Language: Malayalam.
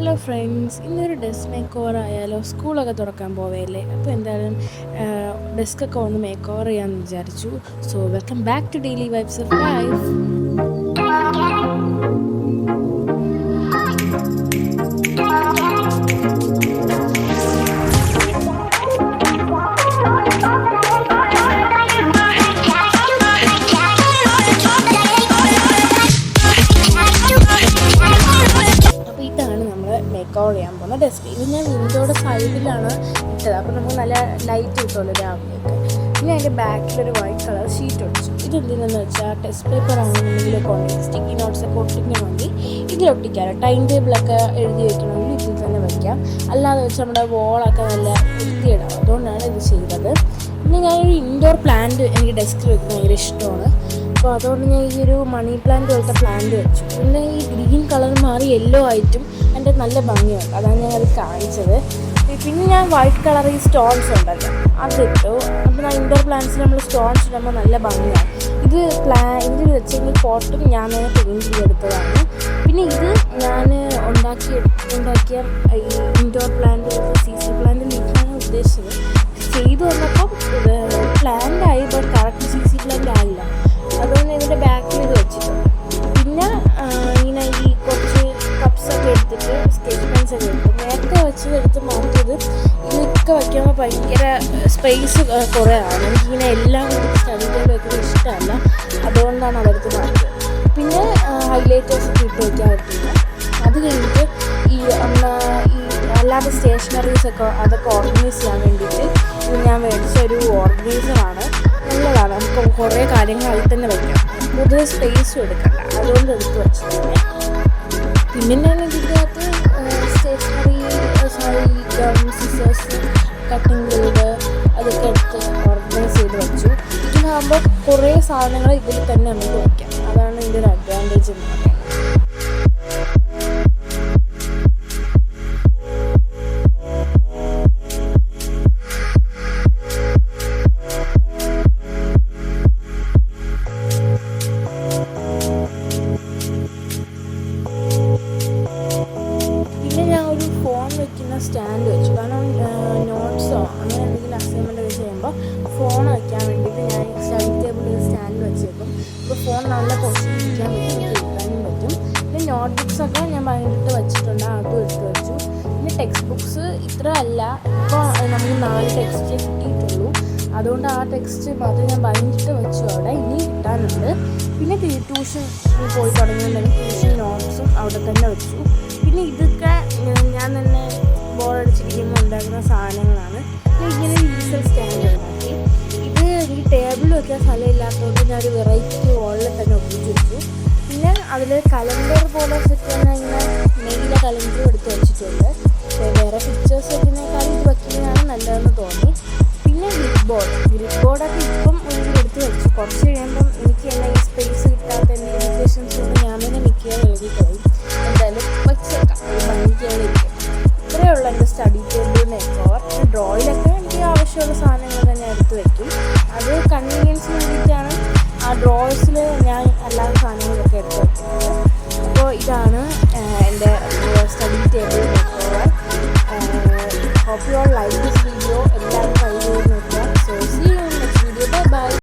ഹലോ ഫ്രണ്ട്സ്, ഇന്നൊരു ഡെസ്ക് മേക്ക് ഓവർ ആയാലോ? സ്കൂളൊക്കെ തുറക്കാൻ പോവല്ലേ. അപ്പോൾ എന്തായാലും ഡെസ്കൊക്കെ ഒന്ന് മേക്ക് ഓവർ ചെയ്യാമെന്ന് വിചാരിച്ചു. So welcome back to daily vibes of life. Make over ചെയ്യാൻ പോകുന്ന ഡെസ്ക്. ഇത് ഞാൻ വിൻഡോയുടെ സൈഡിലാണ് ഇട്ടത്, അപ്പോൾ നമുക്ക് നല്ല ലൈറ്റ് കിട്ടുമല്ലോ രാവിലെയൊക്കെ. പിന്നെ അതിൻ്റെ ബാക്കിലൊരു വൈറ്റ് കളർ ഷീറ്റ് ഒട്ടിച്ചു. ഇതെന്തിനെന്ന് വെച്ചാൽ ടെസ്റ്റ് പേപ്പർ ആണെന്നുണ്ടെങ്കിലൊക്കെ ഉണ്ടെങ്കിൽ സ്റ്റിക്കി നോട്ട്സൊക്കെ ഒട്ടിക്കണമെങ്കിൽ ഇതിലൊട്ടിക്കാറ്. ടൈം ടേബിളൊക്കെ എഴുതി വെക്കണമെങ്കിൽ ഇതിൽ തന്നെ വയ്ക്കാം. അല്ലാതെ വെച്ച് നമ്മുടെ വോളൊക്കെ നല്ല വൃത്തിയിടാം. അതുകൊണ്ടാണ് ഇത് ചെയ്തത്. പിന്നെ ഞാനൊരു ഇൻഡോർ പ്ലാന്റ് എനിക്ക് ഡെസ്കിൽ വെക്കുന്നത് ഭയങ്കര ഇഷ്ടമാണ്. അപ്പോൾ അതുകൊണ്ട് ഞാൻ ഈ ഒരു മണി പ്ലാന്റ് പോലത്തെ പ്ലാന്റ് വെച്ചു. പിന്നെ ഈ ഗ്രീൻ കളർ മാറി യെല്ലോ ആയിട്ടും എൻ്റെ നല്ല ഭംഗിയുണ്ട്, അതാണ് ഞാൻ അത് കാണിച്ചത്. പിന്നെ ഞാൻ വൈറ്റ് കളർ ഈ സ്റ്റോൺസ് ഉണ്ടല്ലോ അതിട്ടു. അപ്പോൾ ഞാൻ ഇൻഡോർ പ്ലാന്റ്സിൽ നമ്മൾ സ്റ്റോൺസ് ഇടുമ്പോൾ നല്ല ഭംഗിയാണ്. ഇതിൽ വെച്ചെങ്കിൽ പോട്ടും ഞാൻ തന്നെ പെയിൻറ്റ് ചെയ്തെടുത്തതാണ്. പിന്നെ ഇത് ഞാൻ ഉണ്ടാക്കിയ ഈ ഇൻഡോർ പ്ലാന്റ് CC പ്ലാന്റ് ലീഫാണ് ഉദ്ദേശിച്ചത്. ചെയ്തു വന്നപ്പം plant but correct CC plant ആയില്ല. അതുകൊണ്ട് ഇതിൻ്റെ ബാക്കിൽ ഇത് വെച്ചിട്ടുണ്ട്. പിന്നെ ഇങ്ങനെ ഈ കുറച്ച് കപ്സൊക്കെ എടുത്തിട്ട് സ്കെച്ച് പെൻസ് ഒക്കെ എടുത്തു. നേരത്തെ വെച്ചതെടുത്ത് മാറ്റിയത് ഇതൊക്കെ വയ്ക്കുമ്പോൾ ഭയങ്കര സ്പേസ് കുറേ ആണ്. എനിക്കിങ്ങനെ എല്ലാം സ്റ്റഡി ടേബിൾ വയ്ക്കുന്നത് ഇഷ്ടമല്ല, അതുകൊണ്ടാണ് അതെടുത്ത് മാറ്റിയത്. പിന്നെ ഹൈലൈറ്റേഴ്സൊക്കെ ഇട്ട് വയ്ക്കാൻ പറ്റില്ല. അത് കഴിഞ്ഞിട്ട് ഈ അല്ലാതെ സ്റ്റേഷനറീസൊക്കെ അതൊക്കെ ഓർഗനൈസ് ചെയ്യാൻ വേണ്ടിയിട്ട് ഞാൻ മേടിച്ച ഒരു ഓർഗനൈസറാണ്. നല്ലതാണ്, നമുക്ക് കുറേ കാര്യങ്ങൾ അതിൽ തന്നെ വയ്ക്കാം, കൂടുതൽ സ്പേസും എടുക്കണ്ട. അതുകൊണ്ട് എടുത്ത് വെച്ചിട്ടുണ്ട്. പിന്നെ ഞാൻ ഇതിനകത്ത് സ്റ്റേഷനറി സിസേഴ്സ്, കട്ടിംഗ് ബ്ലേഡ് അതൊക്കെ എടുത്ത് ഓർഗനൈസ് ചെയ്ത് വെച്ചു. ഇതിനാകുമ്പോൾ കുറേ സാധനങ്ങൾ ഇതിൽ തന്നെ നമുക്ക് വയ്ക്കാം. അതാണ് ഇതിൻ്റെ ഒരു അഡ്വാൻറ്റേജ് എന്ന് പറയുന്നത്. സ്റ്റാൻഡ് വെച്ചു, കാരണം നോട്ട്സോ അങ്ങനെ എന്തെങ്കിലും അസൈൻമെൻ്റ് ഒക്കെ ചെയ്യുമ്പോൾ ഫോൺ വയ്ക്കാൻ വേണ്ടിയിട്ട് ഞാൻ സ്റ്റഡി ടേബിളിൽ സ്റ്റാൻഡ് വെച്ചേക്കും. ഇപ്പോൾ ഫോൺ നല്ല പൊസിഷൻ ഇരിക്കാൻ പറ്റും, എഴുതാനും പറ്റും. പിന്നെ നോട്ട് ബുക്സൊക്കെ ഞാൻ ഭയങ്കരമായിട്ട് വെച്ചിട്ടുണ്ട്, അതും എടുത്ത് വെച്ചു. പിന്നെ ടെക്സ്റ്റ് ബുക്സ് ഇത്ര അല്ല, ഇപ്പോൾ നമുക്ക് 4 ടെക്സ്റ്റ് കിട്ടിയിട്ടുള്ളൂ. അതുകൊണ്ട് ആ ടെക്സ്റ്റ് മാത്രം ഞാൻ ഭയങ്കരമായിട്ട് വെച്ചു അവിടെ. ഇനി കിട്ടാനുണ്ട്. പിന്നെ ട്യൂഷൻ പോയി തുടങ്ങിയിട്ടുണ്ടെങ്കിൽ ട്യൂഷൻ നോട്ട്സും അവിടെ തന്നെ വെച്ചു. പിന്നെ ഇതൊക്കെ ഞാൻ തന്നെ ബോർഡടിച്ചിരിക്കുമ്പോൾ ഉണ്ടാക്കുന്ന സാധനങ്ങളാണ്. ഇങ്ങനെ ഈസൽ സ്റ്റാൻഡ് ഉണ്ടാക്കി. ഇത് എനിക്ക് ടേബിൾ വയ്ക്കാൻ സ്ഥലമില്ലാത്തതുകൊണ്ട് ഞാൻ ഒരു വെറൈറ്റി വോളിൽ തന്നെ ഒപ്പിച്ച് വെച്ചു. പിന്നെ അതിൽ കലണ്ടർ പോലെ സെറ്റ് തന്നെ ഇങ്ങനെ നെയ്യിലെ കലണ്ടറും എടുത്ത് വെച്ചിട്ടുണ്ട്. വേറെ പിക്ചേഴ്സ് വയ്ക്കുന്നതിനേക്കാളും ഇത് വയ്ക്കുന്നതാണ് നല്ലതെന്ന് തോന്നി. പിന്നെ ഗ്രിഡ് ബോർഡൊക്കെ ഇപ്പം എടുത്ത് വെച്ചു. കുറച്ച് കഴിയുമ്പം എനിക്ക് എല്ലാം ഈ സ്പേസ് കിട്ടാത്ത എൻ്റെ ലിമിറ്റേഷൻസ് കൊണ്ട് ഞാൻ തന്നെ മിക്കവാറും എഴുതി കളയും. എന്തായാലും വെച്ചേക്കാം, ഒരു ഭംഗിക്കായിരിക്കും. ഇത്രയേ ഉള്ളൂ എൻ്റെ സ്റ്റഡി ടേബിൾ മേക്ക് ഓവർ. ഡ്രോയിലൊക്കെ എനിക്ക് ആവശ്യമുള്ള സാധനങ്ങൾ തന്നെ എടുത്ത് വയ്ക്കും. അത് കൺവീനിയൻസിന് വേണ്ടിയിട്ടാണ് ആ ഡ്രോയേഴ്സിൽ ഞാൻ എല്ലാ സാധനങ്ങളൊക്കെ എടുത്ത് വയ്ക്കുന്നത്. അപ്പോൾ ഇതാണ് എൻ്റെ study table make over. Hope you all like this